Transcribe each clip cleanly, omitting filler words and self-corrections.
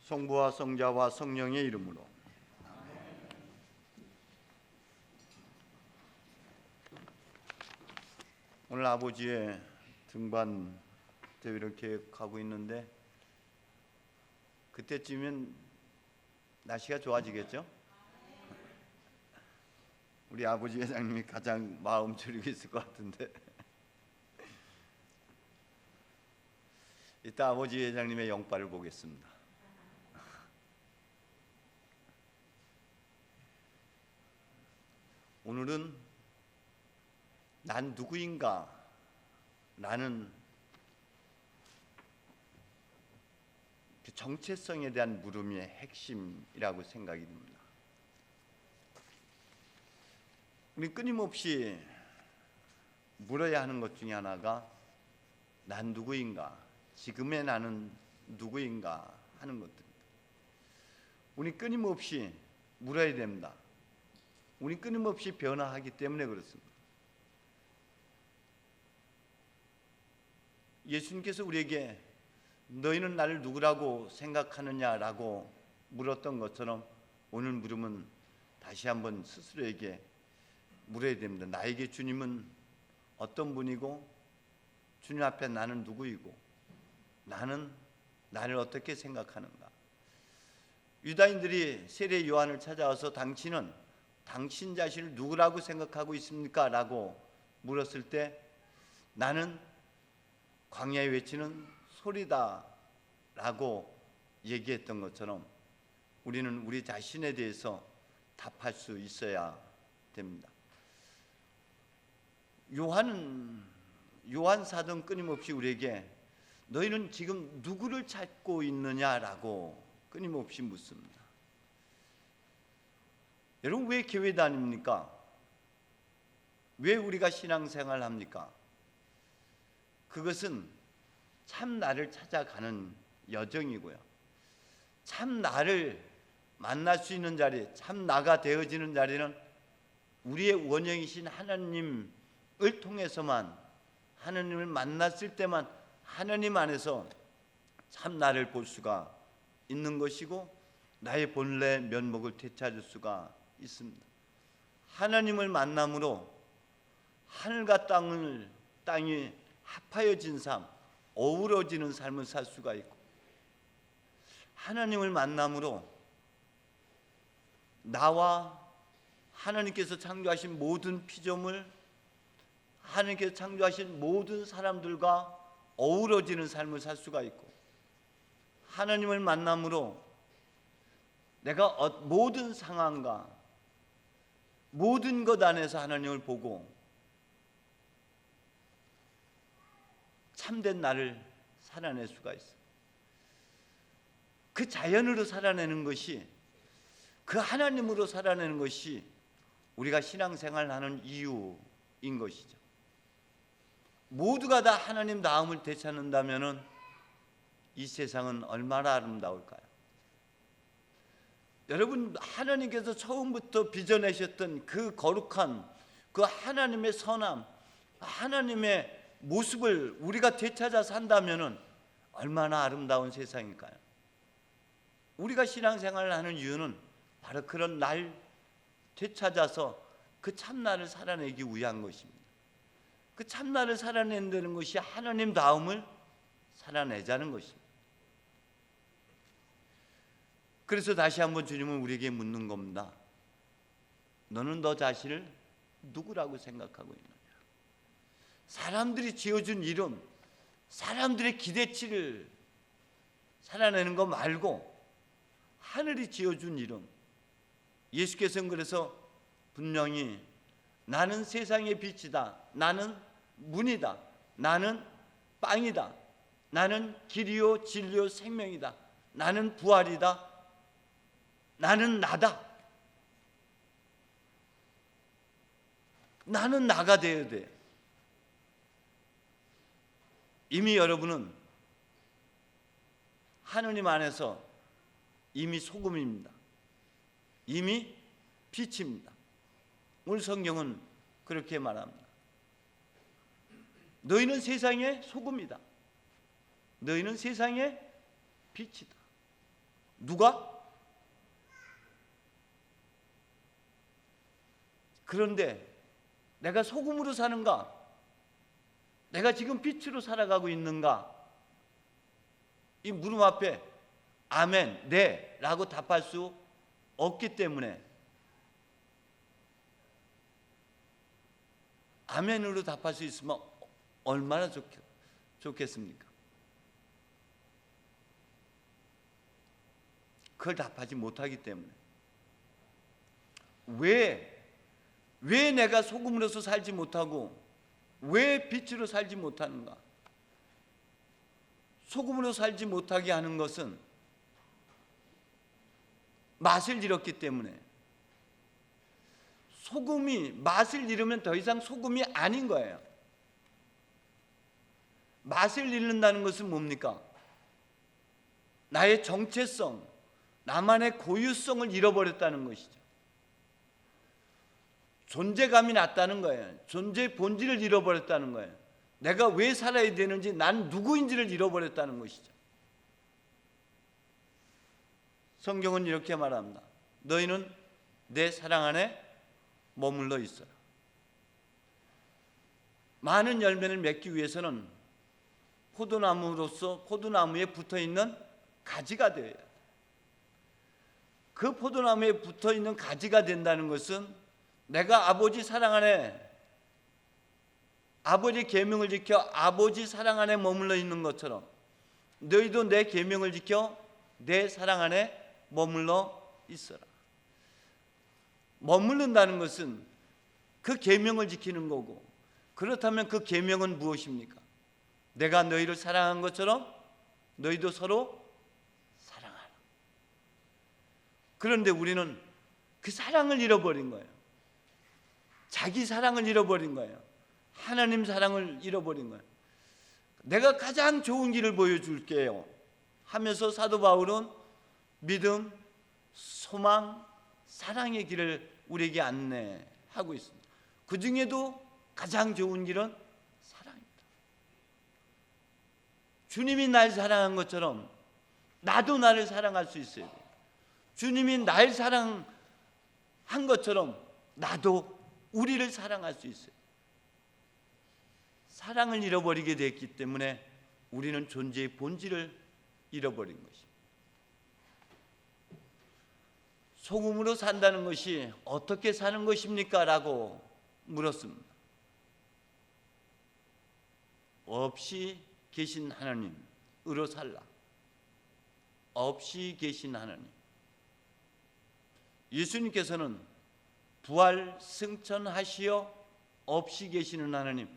성부와 성자와 성령의 이름으로. 오늘 아버지의 등반 대회 이렇게 가고 있는데 그때쯤이면 날씨가 좋아지겠죠? 우리 아버지 회장님이 가장 마음 졸이고 있을 것 같은데 이따 아버지 회장님의 영빨을 보겠습니다. 오늘은 난 누구인가? 라는 그 정체성에 대한 물음이 핵심이라고 생각이 듭니다. 우리 끊임없이 물어야 하는 것 중에 하나가 난 누구인가? 지금의 나는 누구인가? 하는 것들입니다. 우리 끊임없이 물어야 됩니다. 우리 끊임없이 변화하기 때문에 그렇습니다. 예수님께서 우리에게 너희는 나를 누구라고 생각하느냐라고 물었던 것처럼 오늘 물음은 다시 한번 스스로에게 물어야 됩니다. 나에게 주님은 어떤 분이고 주님 앞에 나는 누구이고 나는 나를 어떻게 생각하는가? 유다인들이 세례 요한을 찾아와서 당신은 당신 자신을 누구라고 생각하고 있습니까? 라고 물었을 때 나는 광야에 외치는 소리다 라고 얘기했던 것처럼 우리는 우리 자신에 대해서 답할 수 있어야 됩니다. 요한 사도는 끊임없이 우리에게 너희는 지금 누구를 찾고 있느냐라고 끊임없이 묻습니다. 여러분, 왜 교회 다닙니까? 왜 우리가 신앙생활을 합니까? 그것은 참 나를 찾아가는 여정이고요. 참 나를 만날 수 있는 자리, 참 나가 되어지는 자리는 우리의 원형이신 하나님을 통해서만, 하나님을 만났을 때만 하나님 안에서 참 나를 볼 수가 있는 것이고 나의 본래 면목을 되찾을 수가 있습니다. 하나님을 만남으로 하늘과 땅이 합하여진 삶, 어우러지는 삶을 살 수가 있고 하나님을 만남으로 나와 하나님께서 창조하신 모든 피조물, 하나님께서 창조하신 모든 사람들과 어우러지는 삶을 살 수가 있고 하나님을 만남으로 내가 모든 상황과 모든 것 안에서 하나님을 보고 참된 나를 살아낼 수가 있어요. 그 자연으로 살아내는 것이, 그 하나님으로 살아내는 것이 우리가 신앙생활하는 이유인 것이죠. 모두가 다 하나님 다음을 되찾는다면 이 세상은 얼마나 아름다울까요? 여러분, 하나님께서 처음부터 빚어내셨던 그 거룩한 그 하나님의 선함, 하나님의 모습을 우리가 되찾아 산다면 얼마나 아름다운 세상일까요? 우리가 신앙생활을 하는 이유는 바로 그런 날 되찾아서 그 참나를 살아내기 위한 것입니다. 그 참나를 살아낸다는 것이 하나님 다음을 살아내자는 것입니다. 그래서 다시 한번 주님은 우리에게 묻는 겁니다. 너는 너 자신을 누구라고 생각하고 있느냐? 사람들이 지어준 이름, 사람들의 기대치를 살아내는 것 말고 하늘이 지어준 이름, 예수께서는 그래서 분명히 나는 세상의 빛이다, 나는 문이다, 나는 빵이다, 나는 길이요 진리요 생명이다, 나는 부활이다, 나는 나다. 나는 나가 되어야 돼. 이미 여러분은 하느님 안에서 이미 소금입니다. 이미 빛입니다. 오늘 성경은 그렇게 말합니다. 너희는 세상의 소금이다. 너희는 세상의 빛이다. 누가? 그런데 내가 소금으로 사는가? 내가 지금 빛으로 살아가고 있는가? 이 물음 앞에 아멘, 네 라고 답할 수 없기 때문에 아멘으로 답할 수 있으면 얼마나 좋겠습니까? 그걸 답하지 못하기 때문에 왜 내가 소금으로서 살지 못하고 왜 빛으로 살지 못하는가? 소금으로 살지 못하게 하는 것은 맛을 잃었기 때문에, 소금이 맛을 잃으면 더 이상 소금이 아닌 거예요. 맛을 잃는다는 것은 뭡니까? 나의 정체성, 나만의 고유성을 잃어버렸다는 것이죠. 존재감이 낮다는 거예요. 존재의 본질을 잃어버렸다는 거예요. 내가 왜 살아야 되는지, 난 누구인지를 잃어버렸다는 것이죠. 성경은 이렇게 말합니다. 너희는 내 사랑 안에 머물러 있어라. 많은 열매를 맺기 위해서는 포도나무로서 포도나무에 붙어있는 가지가 되어야 돼. 그 포도나무에 붙어있는 가지가 된다는 것은 내가 아버지 사랑 안에, 아버지 계명을 지켜 아버지 사랑 안에 머물러 있는 것처럼 너희도 내 계명을 지켜 내 사랑 안에 머물러 있어라. 머무른다는 것은 그 계명을 지키는 거고, 그렇다면 그 계명은 무엇입니까? 내가 너희를 사랑한 것처럼 너희도 서로 사랑하라. 그런데 우리는 그 사랑을 잃어버린 거예요. 자기 사랑을 잃어버린 거예요. 하나님 사랑을 잃어버린 거예요. 내가 가장 좋은 길을 보여줄게요 하면서 사도 바울은 믿음, 소망, 사랑의 길을 우리에게 안내하고 있습니다. 그 중에도 가장 좋은 길은 사랑입니다. 주님이 날 사랑한 것처럼 나도 나를 사랑할 수 있어야 돼요. 주님이 날 사랑한 것처럼 나도 우리를 사랑할 수 있어요. 사랑을 잃어버리게 됐기 때문에 우리는 존재의 본질을 잃어버린 것입니다. 소금으로 산다는 것이 어떻게 사는 것입니까? 라고 물었습니다. 없이 계신 하나님으로 살라. 없이 계신 하나님. 예수님께서는 부활 승천하시어 없이 계시는 하나님,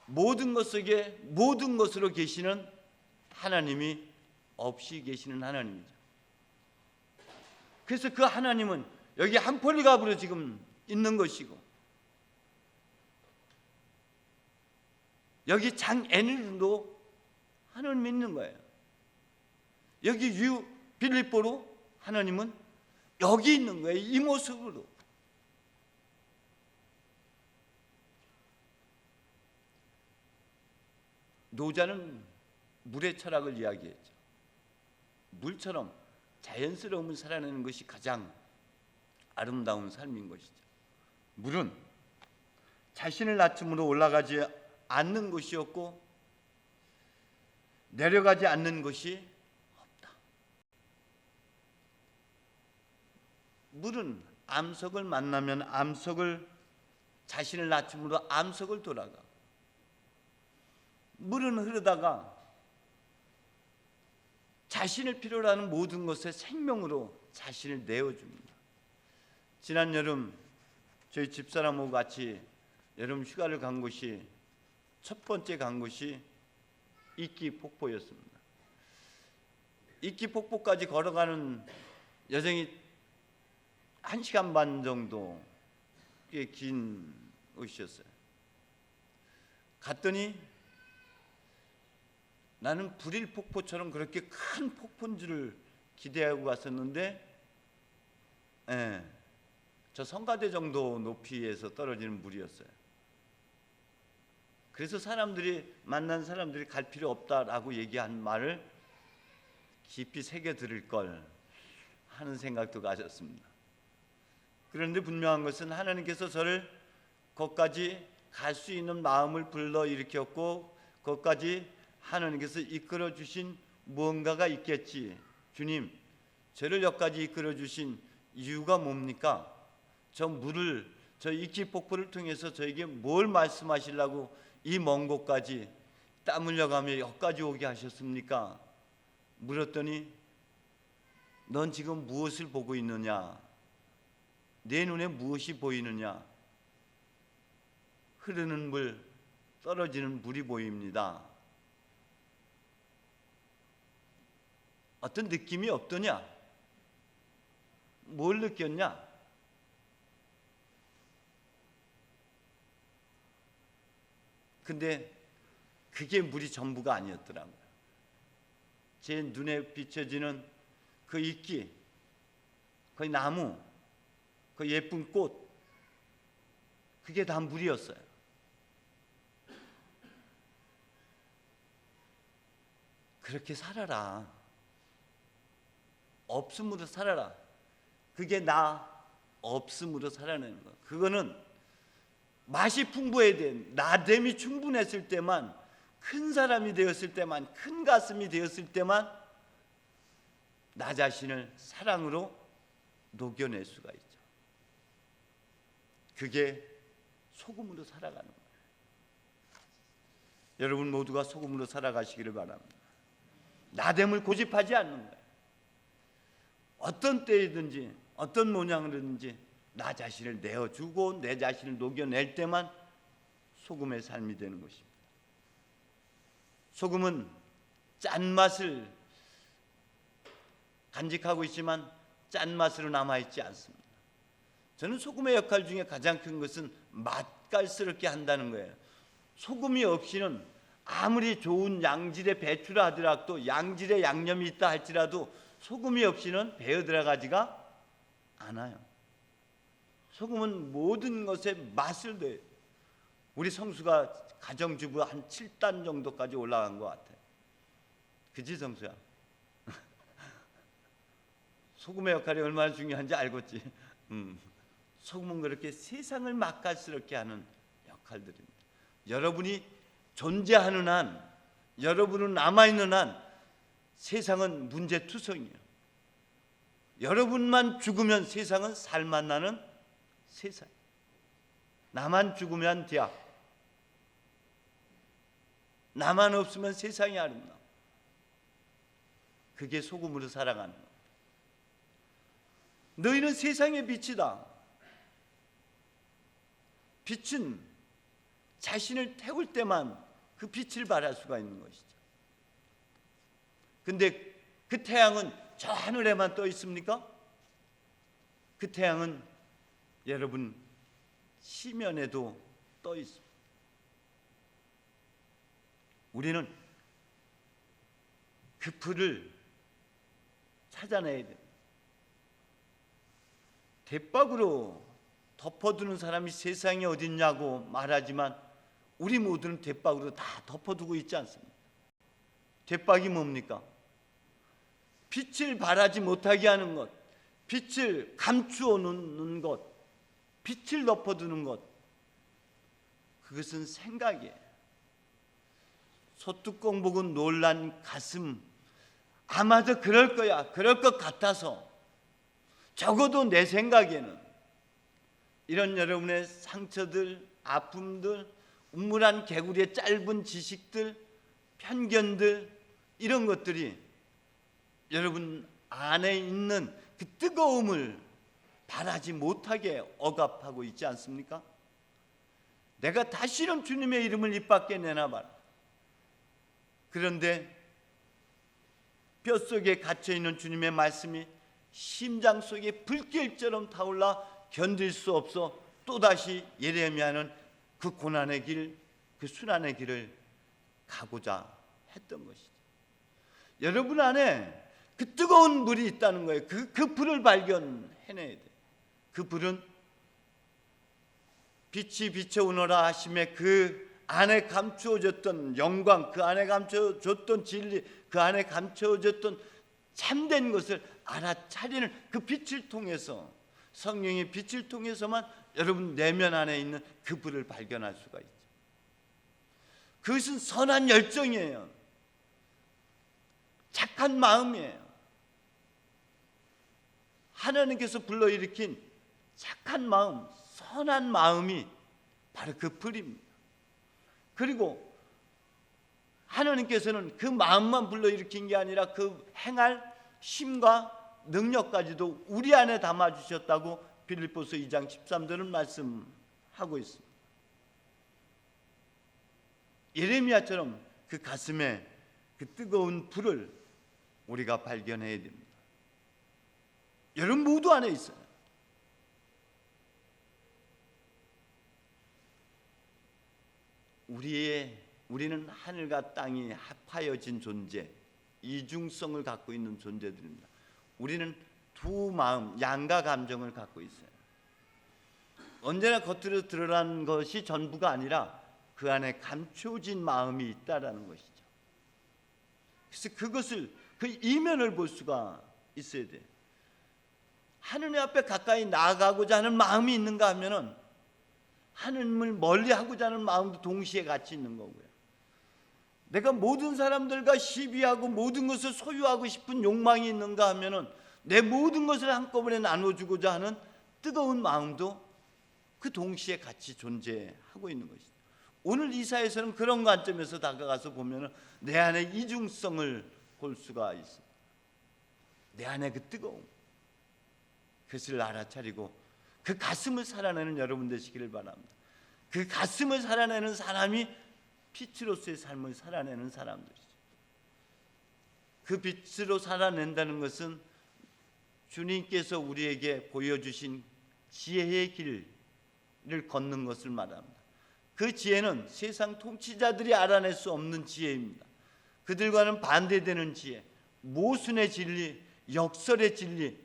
모든 것 속에 모든 것으로 계시는 하나님이 없이 계시는 하나님이죠. 그래서 그 하나님은 여기 한 포리갑으로 지금 있는 것이고, 여기 장애는도 하나님이 있는 거예요. 여기 빌립보로 하나님은 여기 있는 거예요. 이 모습으로. 노자는 물의 철학을 이야기했죠. 물처럼 자연스러움을 살아내는 것이 가장 아름다운 삶인 것이죠. 물은 자신을 낮춤으로 올라가지 않는 것이었고 내려가지 않는 것이 없다. 물은 암석을 만나면 암석을, 자신을 낮춤으로 암석을 돌아가. 물은 흐르다가 자신을 필요로 하는 모든 것에 생명으로 자신을 내어줍니다. 지난 여름 저희 집사람하고 같이 여름 휴가를 간 곳이, 첫 번째 간 곳이 이끼 폭포였습니다. 이끼 폭포까지 걸어가는 여정이 1시간 반 정도, 꽤 긴 곳이었어요. 갔더니 나는 불일 폭포처럼 그렇게 큰 폭포인 줄을 기대하고 갔었는데, 저 성가대 정도 높이에서 떨어지는 물이었어요. 그래서 만난 사람들이 갈 필요 없다라고 얘기한 말을 깊이 새겨 들을 걸 하는 생각도 가졌습니다. 그런데 분명한 것은 하나님께서 저를 거기까지 갈 수 있는 마음을 불러일으켰고 거기까지 하나님께서 이끌어 주신 무언가가 있겠지. 주님, 저를 여기까지 이끌어 주신 이유가 뭡니까? 저 이끼 폭포를 통해서 저에게 뭘 말씀하시려고 이 먼 곳까지 땀 흘려가며 여기까지 오게 하셨습니까? 물었더니 넌 지금 무엇을 보고 있느냐? 내 눈에 무엇이 보이느냐? 흐르는 물, 떨어지는 물이 보입니다. 어떤 느낌이 없더냐? 뭘 느꼈냐? 근데 그게 물이 전부가 아니었더라고요. 제 눈에 비춰지는 그 이끼, 그 나무, 그 예쁜 꽃, 그게 다 물이었어요. 그렇게 살아라. 없음으로 살아라. 그게 나 없음으로 살아내는 거. 그거는 맛이 풍부해야 돼. 나됨이 충분했을 때만, 큰 사람이 되었을 때만, 큰 가슴이 되었을 때만 나 자신을 사랑으로 녹여낼 수가 있죠. 그게 소금으로 살아가는 거예요. 여러분 모두가 소금으로 살아가시기를 바랍니다. 나됨을 고집하지 않는 거예요. 어떤 때이든지 어떤 모양으로든지 나 자신을 내어주고 내 자신을 녹여낼 때만 소금의 삶이 되는 것입니다. 소금은 짠맛을 간직하고 있지만 짠맛으로 남아있지 않습니다. 저는 소금의 역할 중에 가장 큰 것은 맛깔스럽게 한다는 거예요. 소금이 없이는 아무리 좋은 양질의 배추라 하더라도, 양질의 양념이 있다 할지라도 소금이 없이는 배어 들어가지가 않아요. 소금은 모든 것에 맛을 내요. 우리 성수가 가정주부 한 7단 정도까지 올라간 것 같아요. 그치 성수야? 소금의 역할이 얼마나 중요한지 알겠지? 소금은 그렇게 세상을 맛깔스럽게 하는 역할들입니다. 여러분이 존재하는 한, 여러분은 남아있는 한 세상은 문제투성이에요. 여러분만 죽으면 세상은 살만 나는 세상. 나만 죽으면 대학. 나만 없으면 세상이 아름다워. 그게 소금으로 살아가는 거예요. 너희는 세상의 빛이다. 빛은 자신을 태울 때만 그 빛을 발할 수가 있는 것이죠. 근데 그 태양은 저 하늘에만 떠 있습니까? 그 태양은 여러분 시면에도 떠 있습니다. 우리는 그 불을 찾아내야 됩니다. 대박으로 덮어두는 사람이 세상에 어딨냐고 말하지만 우리 모두는 대박으로 다 덮어두고 있지 않습니까? 대박이 뭡니까? 빛을 발하지 못하게 하는 것, 빛을 감추어 놓는 것, 빛을 덮어두는 것, 그것은 생각이에요. 소뚜껑 보고 놀란 가슴, 아마도 그럴 거야, 그럴 것 같아서, 적어도 내 생각에는 이런 여러분의 상처들, 아픔들, 우물한 개구리의 짧은 지식들, 편견들, 이런 것들이 여러분 안에 있는 그 뜨거움을 발하지 못하게 억압하고 있지 않습니까? 내가 다시는 주님의 이름을 입 밖에 내놔봐라. 그런데 뼛속에 갇혀있는 주님의 말씀이 심장 속에 불길처럼 타올라 견딜 수 없어 또다시 예레미야는 그 고난의 길, 그 순환의 길을 가고자 했던 것이죠. 여러분 안에 그 뜨거운 불이 있다는 거예요. 그 불을 발견해내야 돼요. 그 불은 빛이 비춰오너라 하심에 그 안에 감추어졌던 영광, 그 안에 감춰졌던 진리, 그 안에 감춰졌던 참된 것을 알아차리는 그 빛을 통해서, 성령의 빛을 통해서만 여러분 내면 안에 있는 그 불을 발견할 수가 있죠. 그것은 선한 열정이에요. 착한 마음이에요. 하나님께서 불러일으킨 착한 마음, 선한 마음이 바로 그 불입니다. 그리고 하나님께서는 그 마음만 불러일으킨 게 아니라 그 행할 힘과 능력까지도 우리 안에 담아주셨다고 빌립보서 2장 13절은 말씀하고 있습니다. 예레미야처럼 그 가슴에 그 뜨거운 불을 우리가 발견해야 됩니다. 여러분 모두 안에 있어요. 우리는 하늘과 땅이 합하여진 존재, 이중성을 갖고 있는 존재들입니다. 우리는 두 마음, 양가 감정을 갖고 있어요. 언제나 겉으로 드러난 것이 전부가 아니라 그 안에 감춰진 마음이 있다라는 것이죠. 그래서 그것을, 그 이면을 볼 수가 있어야 돼요. 하느님 앞에 가까이 나아가고자 하는 마음이 있는가 하면은 하느님을 멀리하고자 하는 마음도 동시에 같이 있는 거고요. 내가 모든 사람들과 시비하고 모든 것을 소유하고 싶은 욕망이 있는가 하면은 내 모든 것을 한꺼번에 나눠주고자 하는 뜨거운 마음도 그 동시에 같이 존재하고 있는 것이죠. 오늘 이사에서는 그런 관점에서 다가가서 보면은 내 안에 이중성을 볼 수가 있습니다. 내 안에 그 뜨거움, 그것을 알아차리고 그 가슴을 살아내는 여러분 되시기를 바랍니다. 그 가슴을 살아내는 사람이 빛으로서의 삶을 살아내는 사람들이죠. 그 빛으로 살아낸다는 것은 주님께서 우리에게 보여주신 지혜의 길을 걷는 것을 말합니다. 그 지혜는 세상 통치자들이 알아낼 수 없는 지혜입니다. 그들과는 반대되는 지혜, 모순의 진리, 역설의 진리,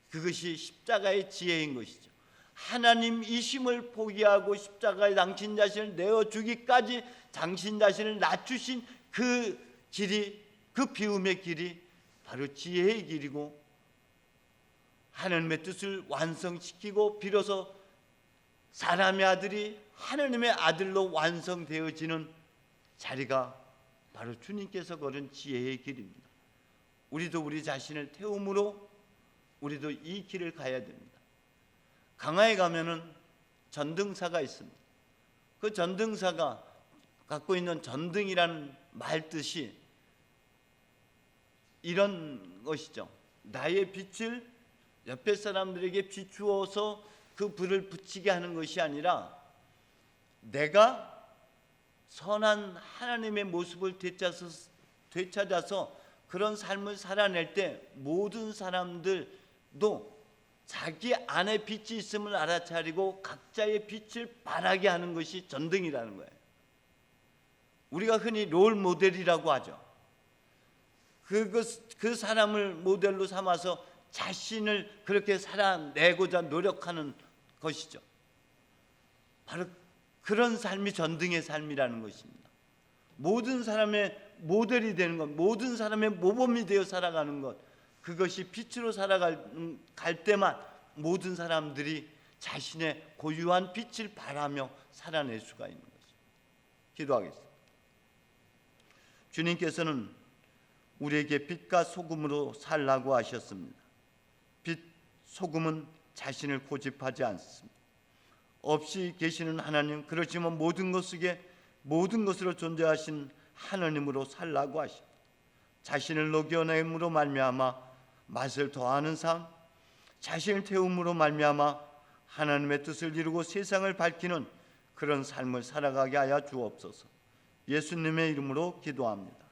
그것이 십자가의 지혜인 것이죠. 하나님이심을 포기하고 십자가에 당신 자신을 내어주기까지 당신 자신을 낮추신 그 길이, 그 비움의 길이 바로 지혜의 길이고, 하나님의 뜻을 완성시키고 비로소 사람의 아들이 하나님의 아들로 완성되어지는 자리가 바로 주님께서 걸은 지혜의 길입니다. 우리도 우리 자신을 태움으로 우리도 이 길을 가야 됩니다. 강화에 가면은 전등사가 있습니다. 그 전등사가 갖고 있는 전등이라는 말 뜻이 이런 것이죠. 나의 빛을 옆에 사람들에게 비추어서 그 불을 붙이게 하는 것이 아니라 내가 선한 하나님의 모습을 되찾아서 그런 삶을 살아낼 때 모든 사람들도 자기 안에 빛이 있음을 알아차리고 각자의 빛을 발하게 하는 것이 전등이라는 거예요. 우리가 흔히 롤 모델이라고 하죠. 그 사람을 모델로 삼아서 자신을 그렇게 살아내고자 노력하는 것이죠. 바로 그런 삶이 전등의 삶이라는 것입니다. 모든 사람의 모델이 되는 것, 모든 사람의 모범이 되어 살아가는 것, 그것이 빛으로 살아갈 때만 모든 사람들이 자신의 고유한 빛을 발하며 살아낼 수가 있는 것입니다. 기도하겠습니다. 주님께서는 우리에게 빛과 소금으로 살라고 하셨습니다. 빛, 소금은 자신을 고집하지 않습니다. 없이 계시는 하나님, 그렇지만 모든 것으로 존재하신 하나님으로 살라고 하십니다. 자신을 녹여냄으로 말미암아 맛을 더하는 삶, 자신을 태움으로 말미암아 하나님의 뜻을 이루고 세상을 밝히는 그런 삶을 살아가게 하여 주옵소서. 예수님의 이름으로 기도합니다.